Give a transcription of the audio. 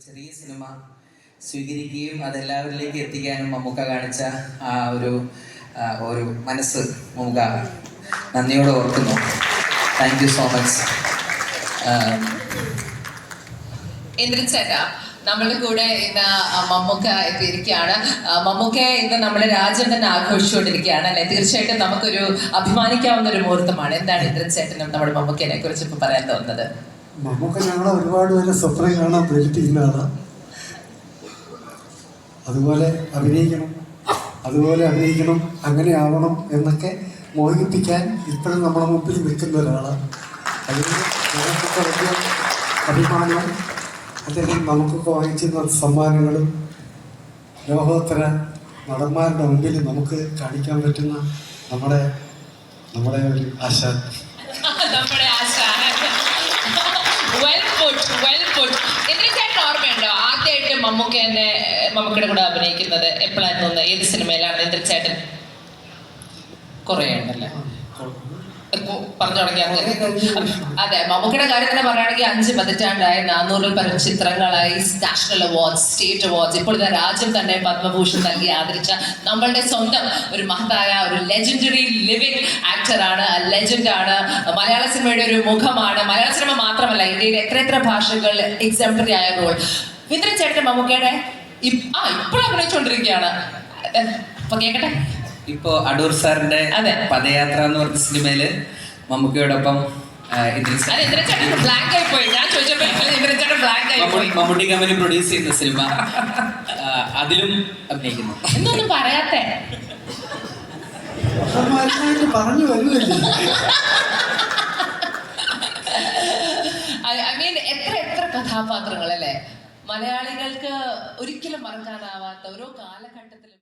ചെറിയ സിനിമ സ്വീകരിക്കുകയും അതെല്ലാവരിലേക്ക് എത്തിക്കാനും മമ്മൂക്ക കാണിച്ച ആ ഒരു മനസ്സ് മമ്മൂക്ക നന്ദിയോടെ ഓർക്കുന്നു. Thank you so much. ഇന്ദ്രൻചേട്ടാ, നമ്മളുടെ കൂടെ ഇന്ന് മമ്മൂക്ക എത്തിയിരിക്കുകയാണ്. മമ്മൂക്ക ഇന്ന് നമ്മുടെ രാജ്യം തന്നെ ആഘോഷിച്ചുകൊണ്ടിരിക്കുകയാണ് അല്ലെ? തീർച്ചയായിട്ടും നമുക്കൊരു അഭിമാനിക്കാവുന്ന ഒരു മുഹൂർത്തമാണ്. എന്താണ് ഇന്ദ്രൻചേട്ടനും നമ്മുടെ മമ്മൂക്കയെ കുറിച്ച് ഇപ്പൊ പറയാൻ തോന്നുന്നത്? മമ്മൂക്ക ഞങ്ങളെ ഒരുപാട് പേര് സ്വപ്നം കാണാൻ പ്രേരിപ്പിക്കുന്ന ആളാണ്. അതുപോലെ അഭിനയിക്കണം, അങ്ങനെ ആവണം എന്നൊക്കെ മോഹിപ്പിക്കാൻ ഇപ്പോഴും നമ്മുടെ മുമ്പിൽ നിൽക്കുന്ന ഒരാളാണ്. അതിന് ഞങ്ങൾക്കൊക്കെ വലിയ അഭിമാനം. അല്ലെങ്കിൽ നമുക്കൊക്കെ വാങ്ങിച്ചിരുന്ന സമ്മാനങ്ങളും ലോകോത്തര നടന്മാരുടെ മുമ്പിൽ നമുക്ക് കാണിക്കാൻ പറ്റുന്ന നമ്മുടെ ഒരു ആശ. ഓർമ്മയുണ്ടോ ആദ്യമായിട്ട് മമ്മൂക്കയുടെ കൂടെ അഭിനയിക്കുന്നത് എപ്പോഴായിരുന്നു തോന്നുന്നത്? ഏത് സിനിമയിലാണ് ഇന്ദ്രൻചേട്ടൻ? കുറേ ഉണ്ടല്ലേ പറഞ്ഞു തുടങ്ങി. അതെ, മമ്മൂക്കയുടെ കാര്യത്തിന് പറയുകയാണെങ്കിൽ 5 പതിറ്റാണ്ടായി, 400-ൽ പരം ചിത്രങ്ങളായി, നാഷണൽ അവാർഡ്സ്, സ്റ്റേറ്റ് അവാർഡ്സ്, ഇപ്പോൾ ഇത് രാജ്യം തന്നെ പത്മഭൂഷൺ നൽകി ആദരിച്ച നമ്മളുടെ സ്വന്തം ഒരു മഹത്തായ ഒരു ലെജൻഡറി ലിവിംഗ് ആക്ടറാണ്, ലെജൻഡാണ്. മലയാള സിനിമയുടെ ഒരു മുഖമാണ്. മലയാള സിനിമ മാത്രമല്ല, ഇന്ത്യയിലെ എത്ര ഭാഷകൾ എക്സാംപ്ലറി ആയ റോൾ. ഇന്ദ്രൻചേട്ടൻ മമ്മൂക്കയുടെ ഇപ്പോഴും അഭിനയിച്ചുകൊണ്ടിരിക്കുകയാണ്. അപ്പൊ കേക്കട്ടെ. ഇപ്പോ അടൂർ സാറിന്റെ പദയാത്ര എന്ന് പറഞ്ഞ സിനിമയില് മമ്മൂക്കയോടൊപ്പം മമ്മൂട്ടി കമ്പനി പ്രൊഡ്യൂസ് ചെയ്യുന്ന സിനിമ, അതിലും അഭിനയിക്കുന്നു. എന്നൊന്നും പറയാത്തെ പറഞ്ഞു വരുന്നില്ല. ഐ മീൻ എത്ര കഥാപാത്രങ്ങൾ അല്ലേ? മലയാളികൾക്ക് ഒരിക്കലും മറക്കാനാവാത്ത ഓരോ കാലഘട്ടത്തിലും